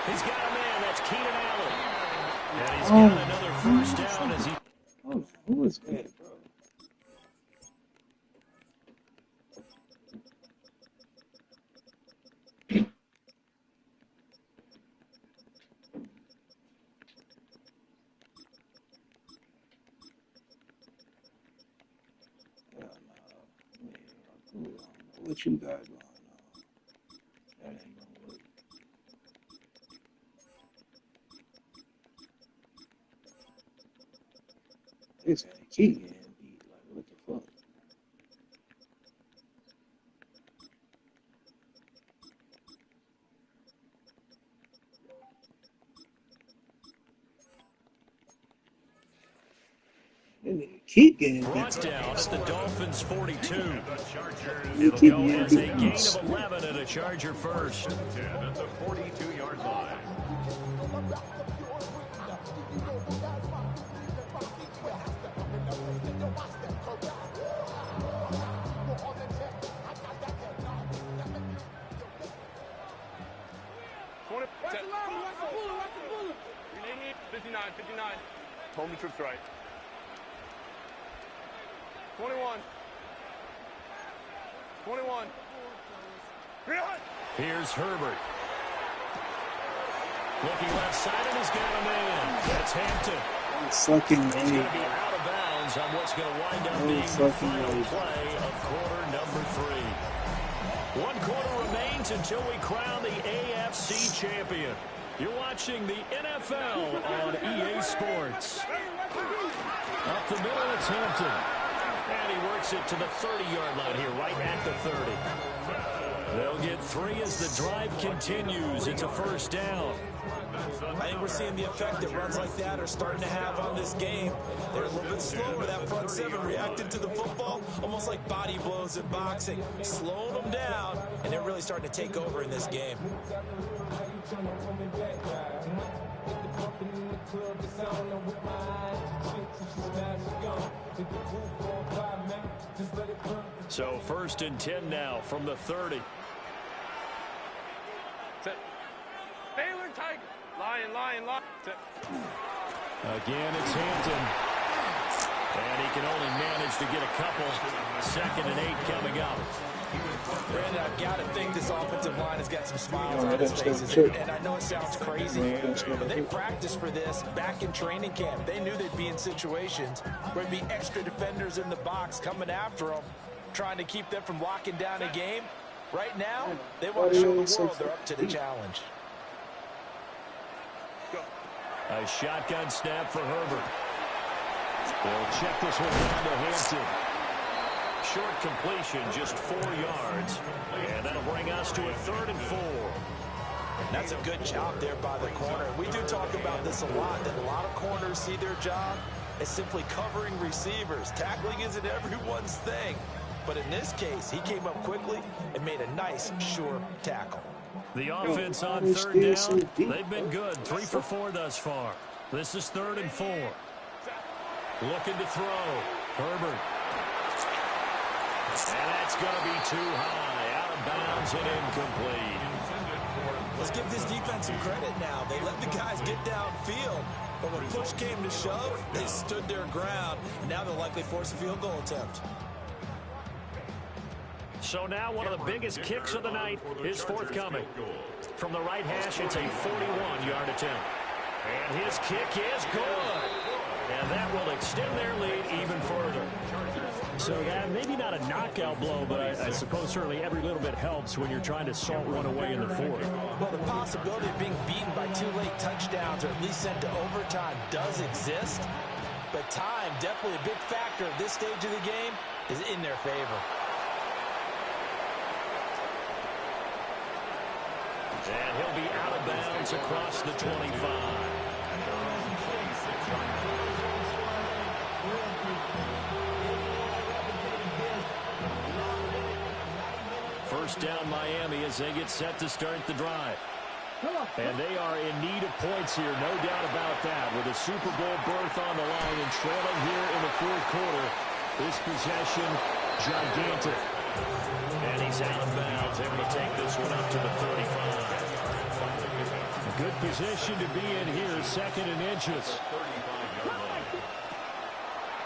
[SPEAKER 4] He's got a man. That's Keenan Allen. And he's got another first down as he...
[SPEAKER 6] Oh, who is that, bro? What you got going on? That ain't gonna work. This ain't keep getting beat. Like, what the fuck? They nigga keep getting beat.
[SPEAKER 4] Brought down at the Dolphins' 42.
[SPEAKER 6] They
[SPEAKER 4] It'll
[SPEAKER 6] keep
[SPEAKER 4] go
[SPEAKER 6] getting
[SPEAKER 4] as a
[SPEAKER 6] beat.
[SPEAKER 4] gain of 11 and a Charger first.
[SPEAKER 7] 10 at the 42-yard line.
[SPEAKER 3] Watch the bullet. 59. Holman trips right. 21.
[SPEAKER 4] Here's Herbert. Looking left side, and he's got a man. That's Hampton.
[SPEAKER 6] Sucking
[SPEAKER 4] He's going to
[SPEAKER 6] me.
[SPEAKER 4] be out of bounds on what's going to wind up
[SPEAKER 6] Oh,
[SPEAKER 4] being the
[SPEAKER 6] fucking
[SPEAKER 4] final
[SPEAKER 6] way.
[SPEAKER 4] play of quarter number 3. 1 quarter remains until we crown the AFC champion. You're watching the NFL on EA Sports. Up the middle, it's Hampton. And he works it to the 30-yard line here, right at the 30. They'll get 3 as the drive continues. It's a first down.
[SPEAKER 5] I think we're seeing the effect that runs like that are starting to have on this game. They're a little bit slower, that front 7 reacting to the football, almost like body blows in boxing, slowing them down, and they're really starting to take over in this game.
[SPEAKER 4] So 1st and 10 now from the 30.
[SPEAKER 3] Set. Baylor Tiger. Lion. Set.
[SPEAKER 4] Again, it's Hampton. And he can only manage to get a couple. 2nd and 8 coming up.
[SPEAKER 5] Brandon, I've got to think this offensive line has got some smiles on its faces. And I know it sounds crazy, but they practiced for this back in training camp. They knew they'd be in situations where there'd be extra defenders in the box coming after them, trying to keep them from locking down a game. Right now, they want to show the world they're up to the challenge.
[SPEAKER 4] A shotgun snap for Herbert. They'll check this one down to Hampton. Short completion, just 4 yards. And that'll bring us to a 3rd and 4.
[SPEAKER 5] That's a good job there by the corner. We do talk about this a lot, that a lot of corners see their job as simply covering receivers. Tackling isn't everyone's thing. But in this case, he came up quickly and made a nice, sure tackle.
[SPEAKER 4] The offense
[SPEAKER 6] Yo,
[SPEAKER 4] on
[SPEAKER 6] why
[SPEAKER 4] third
[SPEAKER 6] they still
[SPEAKER 4] down,
[SPEAKER 6] so deep,
[SPEAKER 4] they've been
[SPEAKER 6] bro?
[SPEAKER 4] good. 3 for 4 thus far. This is 3rd and 4. Looking to throw. Herbert. And that's going to be too high. Out of bounds and incomplete.
[SPEAKER 5] Let's give this defense some credit now. They let the guys get downfield. But when push came to shove, they stood their ground. And now they'll likely force a field goal attempt.
[SPEAKER 4] So now one of the biggest kicks of the night is forthcoming. From the right hash, it's a 41-yard attempt. And his kick is good. And that will extend their lead even further. So that, maybe not a knockout blow, but I suppose certainly every little bit helps when you're trying to salt one away in the fourth.
[SPEAKER 5] Well, the possibility of being beaten by 2 late touchdowns or at least sent to overtime does exist. But time, definitely a big factor at this stage of the game, is in their favor.
[SPEAKER 4] And he'll be out of bounds across the 25. First down Miami as they get set to start the drive. And they are in need of points here, no doubt about that. With a Super Bowl berth on the line and trailing here in the fourth quarter. This possession, gigantic. And he's out of bounds, able to take this one up to the 35. A good position to be in here, 2nd and inches.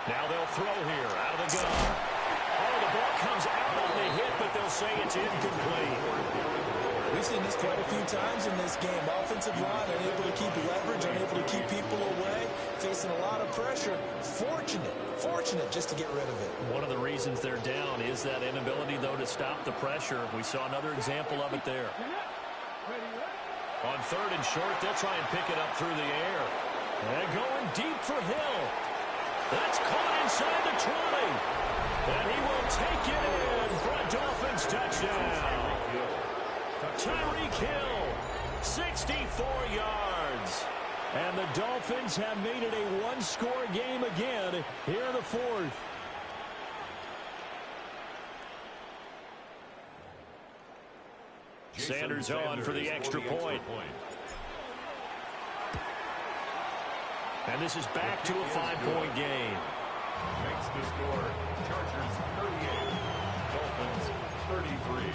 [SPEAKER 4] Now they'll throw here, out of the gun. Oh, the ball comes out on the hit, but they'll say it's incomplete.
[SPEAKER 5] We've seen this quite a few times in this game. Offensive line unable to keep leverage, unable to keep people away, facing a lot of pressure. Fortunate just to get rid of it.
[SPEAKER 4] One of the reasons they're down is that inability, though, to stop the pressure. We saw another example of it there. On 3rd and short, they'll try and pick it up through the air. And going deep for Hill. That's caught inside the 20. And he will take it in for a Dolphins touchdown. Tyreek Hill, 64 yards. And the Dolphins have made it a one-score game again here in the fourth. Sanders on for the extra point. And this is back to a 5-point game.
[SPEAKER 7] Makes the score. Chargers 38. Dolphins 33.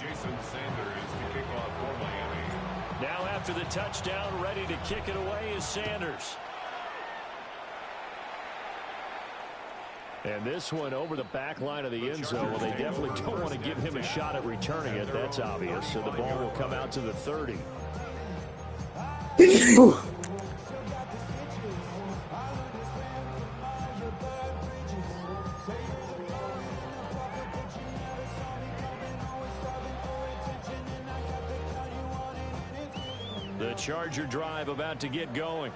[SPEAKER 7] Jason Sanders to kick off for Miami.
[SPEAKER 4] Now after the touchdown, ready to kick it away is Sanders. And this one over the back line of the end zone. Well, they definitely don't want to give him a shot at returning it. That's obvious. So the ball will come out to the 30. The Charger drive about to get going.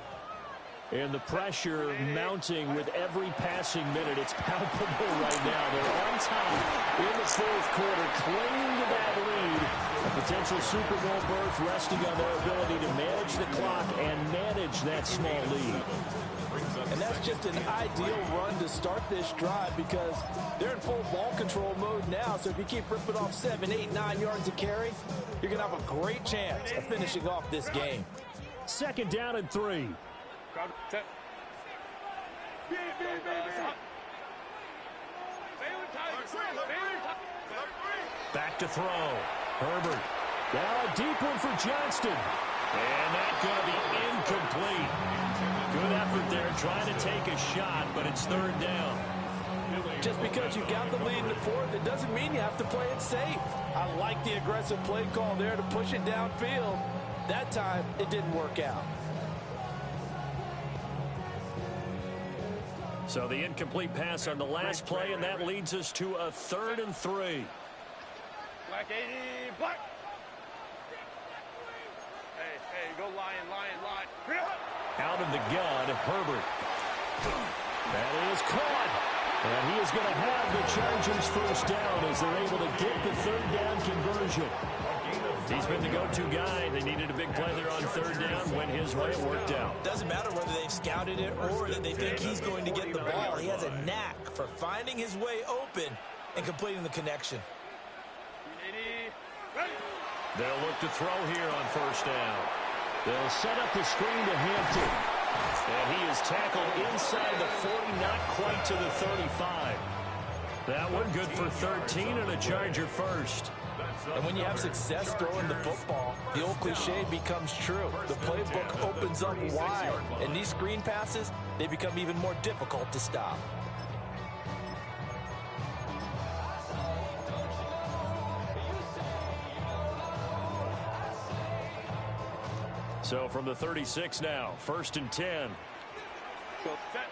[SPEAKER 4] And the pressure mounting with every passing minute. It's palpable right now. They're on top in the fourth quarter, clinging to that lead. A potential Super Bowl berth resting on their ability to manage the clock and manage that small lead.
[SPEAKER 5] And that's just an ideal run to start this drive because they're in full ball control mode now. So if you keep ripping off 7, 8, 9 yards of carry, you're going to have a great chance of finishing off this game.
[SPEAKER 4] 2nd down and 3. Back to throw. Herbert. Now a deep one for Johnston. And that's going to be incomplete. Good effort there trying to take a shot, but it's 3rd down.
[SPEAKER 5] Just because you got the lead in the fourth, it doesn't mean you have to play it safe. I like the aggressive play call there to push it downfield. That time, it didn't work out.
[SPEAKER 4] So the incomplete pass on the last play, and that leads us to a 3rd and 3.
[SPEAKER 3] Black 80, black. Hey, go lion.
[SPEAKER 4] Out of the gun, Herbert. That is caught. And he is going to have the Chargers first down as they're able to get the third down conversion. He's been the go-to guy. They needed a big play there on third down. Went his way. It worked out.
[SPEAKER 5] Doesn't matter whether they've scouted it or that they think he's going to get the ball. He has a knack for finding his way open and completing the connection.
[SPEAKER 4] They'll look to throw here on first down. They'll set up the screen to Hampton. And he is tackled inside the 40, not quite to the 35. That one good for 13 and a Charger first.
[SPEAKER 5] And when you have success throwing the football, the old cliche becomes true. The playbook opens up wide. And these screen passes, they become even more difficult to stop.
[SPEAKER 4] So from the 36 now, 1st and 10.
[SPEAKER 3] Go set.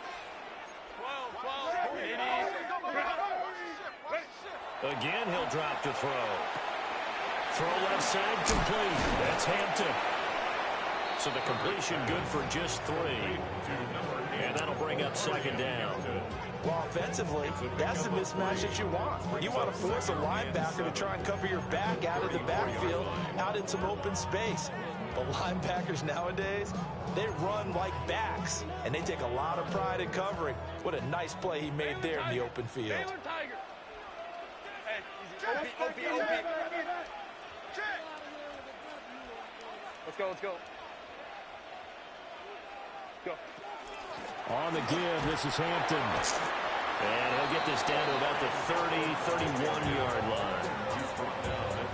[SPEAKER 3] 12,
[SPEAKER 4] Again, he'll drop to throw. Throw left side complete. That's Hampton. So the completion good for just 3. And that'll bring up second down.
[SPEAKER 5] Well, offensively, that's the mismatch that you want. You want to force a linebacker to try and cover your back out of the backfield, out in some open space. But linebackers nowadays, they run like backs, and they take a lot of pride in covering. What a nice play he made there in the open field.
[SPEAKER 3] Let's go, let's go. Go.
[SPEAKER 4] On the give, this is Hampton. And he'll get this down to about the 30, 31-yard line.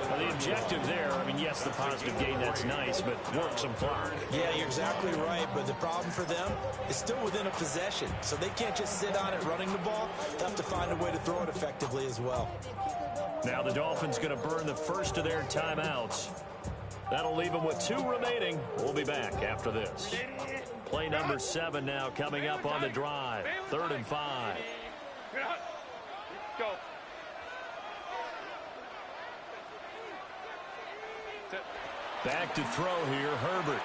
[SPEAKER 4] Well, the objective there, I mean, yes, the positive gain, that's nice, but work some clock.
[SPEAKER 5] Yeah, you're exactly right, but the problem for them is still within a possession, so they can't just sit on it running the ball. They have to find a way to throw it effectively as well.
[SPEAKER 4] Now the Dolphins going to burn the first of their timeouts. That'll leave them with 2 remaining. We'll be back after this. Play number 7 now coming up on the drive. 3rd and 5.
[SPEAKER 3] Go.
[SPEAKER 4] Back to throw here, Herbert.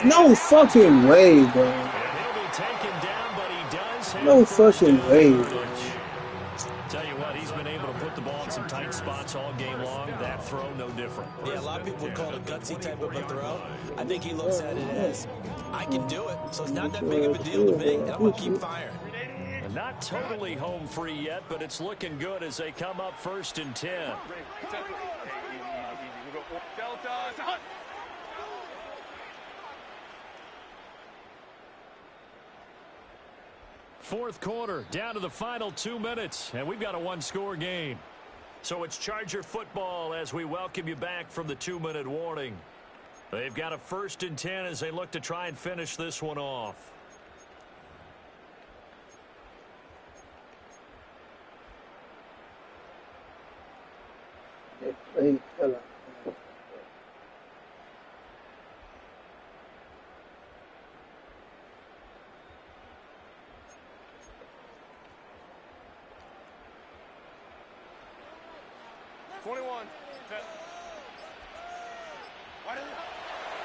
[SPEAKER 6] No fucking way, bro.
[SPEAKER 4] And he'll be taken down, but he does have
[SPEAKER 6] No fucking way, bro.
[SPEAKER 4] Tell you what, he's been able to put the ball in some tight spots all game long. That throw, no different.
[SPEAKER 5] Yeah, a lot of people would call it a gutsy type of a throw. I think he looks at it as, I can do it, so it's not that big of a deal to me, and I'm going to keep firing.
[SPEAKER 4] And not totally home free yet, but it's looking good as they come up 1st and 10.
[SPEAKER 3] Delta.
[SPEAKER 4] Fourth quarter, down to the final 2 minutes, and we've got a 1-score game. So it's Charger football as we welcome you back from the 2-minute warning. They've got a 1st and 10 as they look to try and finish this one off.
[SPEAKER 6] Hey, hello.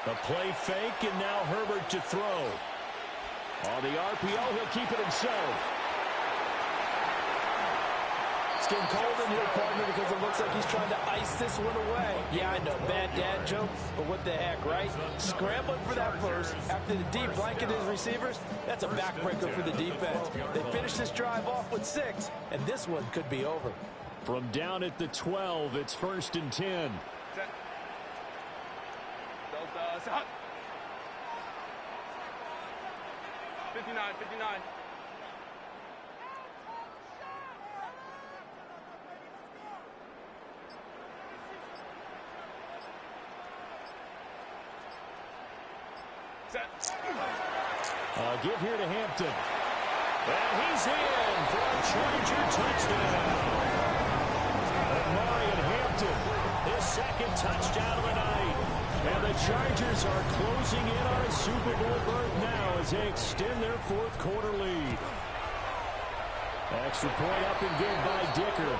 [SPEAKER 4] A play fake, and now Herbert to throw. On the RPO, he'll keep it himself.
[SPEAKER 5] It's getting cold in here, partner, because it looks like he's trying to ice this one away. Yeah, I know, bad dad joke, but what the heck, right? Scrambling for that first after the deep blanket his receivers, that's a backbreaker for the defense. They finished this drive off with 6, and this one could be over.
[SPEAKER 4] From down at the 12, it's 1st and 10.
[SPEAKER 3] Delta. 59.
[SPEAKER 4] Give here to Hampton. And he's in for a Charger touchdown. Marion Hampton, his 2nd touchdown of the night. And the Chargers are closing in on a Super Bowl berth now as they extend their 4th quarter lead. Extra point up and good by Dicker.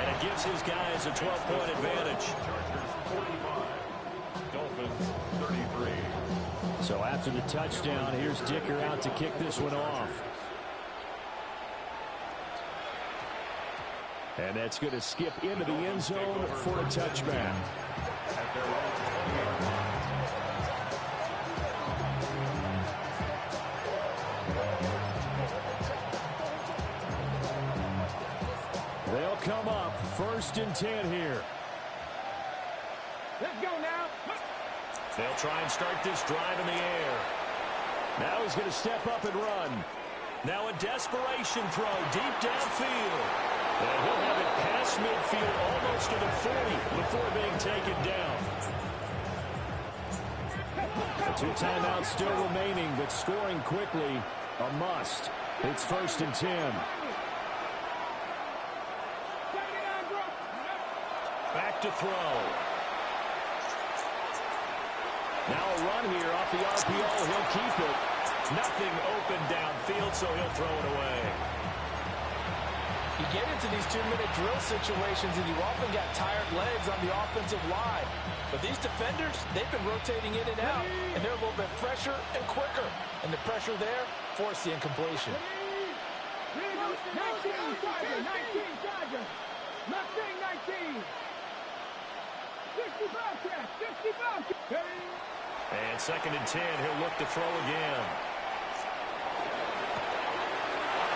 [SPEAKER 4] And it gives his guys a 12-point advantage.
[SPEAKER 7] Chargers 45, Dolphins 33.
[SPEAKER 4] So after the touchdown, here's Dicker out to kick this one off. And that's going to skip into the end zone for a touchback.
[SPEAKER 7] At their own 20-yard line.
[SPEAKER 4] They'll come up 1st and 10 here.
[SPEAKER 3] Let's go now.
[SPEAKER 1] They'll try and start this drive in the air.
[SPEAKER 4] Now he's going to step up and run.
[SPEAKER 1] Now a desperation throw deep downfield. And he'll have it past midfield almost to the 40 before being taken down.
[SPEAKER 4] 2 timeouts still remaining, but scoring quickly, a must. It's 1st and 10.
[SPEAKER 1] Back to throw. Now a run here off the RPO. He'll keep it. Nothing open downfield, so he'll throw it away.
[SPEAKER 5] You get into these 2-minute drill situations, and you often got tired legs on the offensive line. But these defenders, they've been rotating in and out, and they're a little bit fresher and quicker. And the pressure there forced the incompletion.
[SPEAKER 3] 19 Chargers. Mustang 19. 60 Bobcats. 60 Bobcats.
[SPEAKER 1] And 2nd and 10, he'll look to throw again.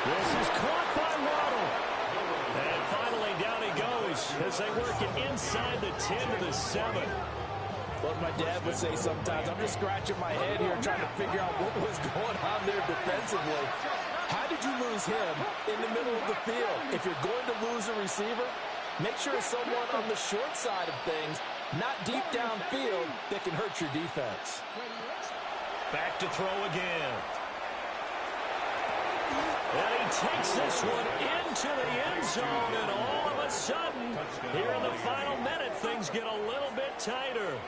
[SPEAKER 4] This is caught by Waddle.
[SPEAKER 1] And finally down he goes as they work it inside the 10 to the 7.
[SPEAKER 5] Like my dad would say sometimes, I'm just scratching my head here trying to figure out what was going on there defensively. How did you lose him in the middle of the field? If you're going to lose a receiver, make sure it's someone on the short side of things, not deep downfield, that can hurt your defense.
[SPEAKER 1] Back to throw again. And he takes this one into the end zone, and all of a sudden, here in the final minute, things get a little bit tighter.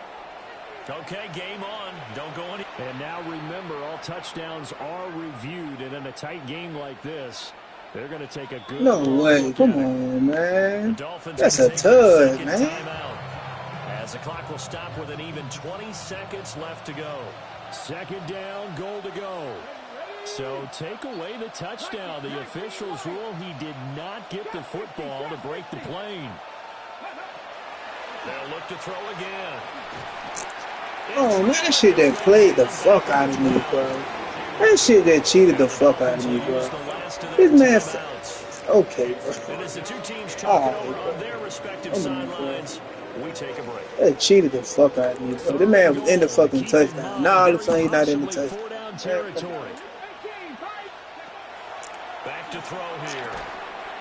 [SPEAKER 1] Okay, game on. Don't go any.
[SPEAKER 4] And now remember, all touchdowns are reviewed, and in a tight game like this, they're going to take a good
[SPEAKER 6] No way. Come on, man. That's a tud, man.
[SPEAKER 1] Timeout, as the clock will stop with an even 20 seconds left to go.
[SPEAKER 4] 2nd down, goal to go. So take away the touchdown. The officials rule he did not get the football to break the plane.
[SPEAKER 1] They'll look to throw again.
[SPEAKER 6] Oh, man, that shit that played the fuck out of me, bro. That shit that cheated the fuck out of me, bro. This man, okay, bro.
[SPEAKER 1] And as the 2 teams talk over on their respective sidelines, we take a break.
[SPEAKER 6] That cheated the fuck out of me, bro. The man was in the fucking touchdown. Now all of a sudden he's not in the touchdown.
[SPEAKER 4] Territory.
[SPEAKER 1] Back to throw here.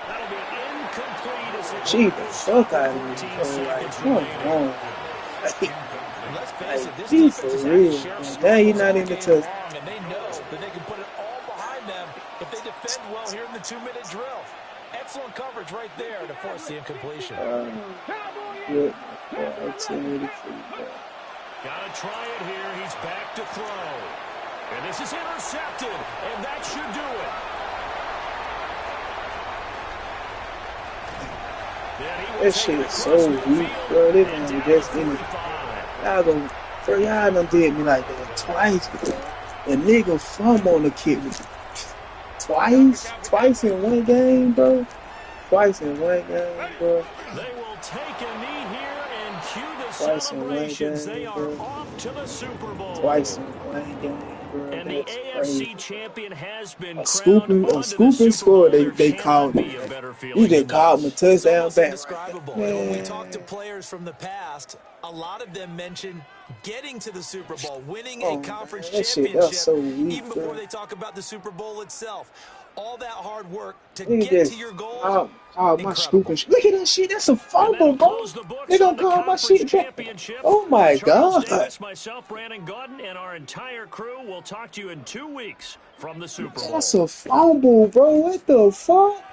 [SPEAKER 1] That'll be incomplete as the
[SPEAKER 6] Cheat the fuck out of me, bro. Like, come on.
[SPEAKER 5] Let's face it, this
[SPEAKER 6] He's for
[SPEAKER 5] defense
[SPEAKER 6] real,
[SPEAKER 5] has shared
[SPEAKER 6] man. Now he's not in the
[SPEAKER 5] touchdown.
[SPEAKER 6] touchdown.
[SPEAKER 5] And they know that they can put it all behind them if they defend well here in the 2-minute drill. Excellent coverage right there to force the incompletion.
[SPEAKER 6] Good. That's really free, bro.
[SPEAKER 1] Gotta try it here. He's back to throw. And this is intercepted. And that should do it.
[SPEAKER 6] That shit is so weak, bro. This man just in it. Y'all done did me like that twice, bro. The nigga fumble on the kick. Twice in one game, bro. Twice in one game, bro.
[SPEAKER 1] They will take a knee here and cue the
[SPEAKER 6] Twice in one
[SPEAKER 1] celebrations.
[SPEAKER 6] game,
[SPEAKER 1] They are
[SPEAKER 6] bro.
[SPEAKER 1] off to the Super Bowl.
[SPEAKER 6] Twice in one game, bro.
[SPEAKER 1] And the
[SPEAKER 6] That's
[SPEAKER 1] AFC
[SPEAKER 6] crazy.
[SPEAKER 1] champion has been
[SPEAKER 6] A
[SPEAKER 1] crowned onto the
[SPEAKER 6] scooping
[SPEAKER 1] Super
[SPEAKER 6] score,
[SPEAKER 1] Bowl.
[SPEAKER 6] they called
[SPEAKER 1] There cannot be
[SPEAKER 6] it.
[SPEAKER 1] a better
[SPEAKER 6] You
[SPEAKER 1] feeling
[SPEAKER 6] just
[SPEAKER 1] than
[SPEAKER 6] called him a
[SPEAKER 1] this.
[SPEAKER 6] touchdown
[SPEAKER 5] It's
[SPEAKER 6] back.
[SPEAKER 5] indescribable.
[SPEAKER 6] Man.
[SPEAKER 5] And when we talk to players from the past, a lot of them mention getting to the Super Bowl, winning a conference
[SPEAKER 6] man, that shit,
[SPEAKER 5] championship,
[SPEAKER 6] that's so weak,
[SPEAKER 5] even before
[SPEAKER 6] bro.
[SPEAKER 5] they talk about the Super Bowl itself. All that hard work to
[SPEAKER 6] Nigga
[SPEAKER 5] get
[SPEAKER 6] just
[SPEAKER 5] to your goal.
[SPEAKER 6] called my
[SPEAKER 5] Incredible.
[SPEAKER 6] scooping shit. Look at that shit. That's a
[SPEAKER 1] And
[SPEAKER 6] fumble,
[SPEAKER 1] that'll
[SPEAKER 6] bro.
[SPEAKER 1] close the books
[SPEAKER 6] They
[SPEAKER 1] on
[SPEAKER 6] gonna
[SPEAKER 1] the
[SPEAKER 6] call my
[SPEAKER 1] conference
[SPEAKER 6] shit back.
[SPEAKER 1] championship.
[SPEAKER 6] Oh my
[SPEAKER 1] Charles
[SPEAKER 6] god.
[SPEAKER 1] Davis, myself, Brandon Gaudin, and our entire crew will talk to you in 2 weeks from the Super Bowl.
[SPEAKER 6] That's a fumble, bro. What the fuck?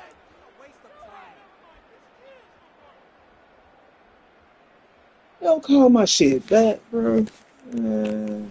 [SPEAKER 6] Don't call my shit back, bro. Man.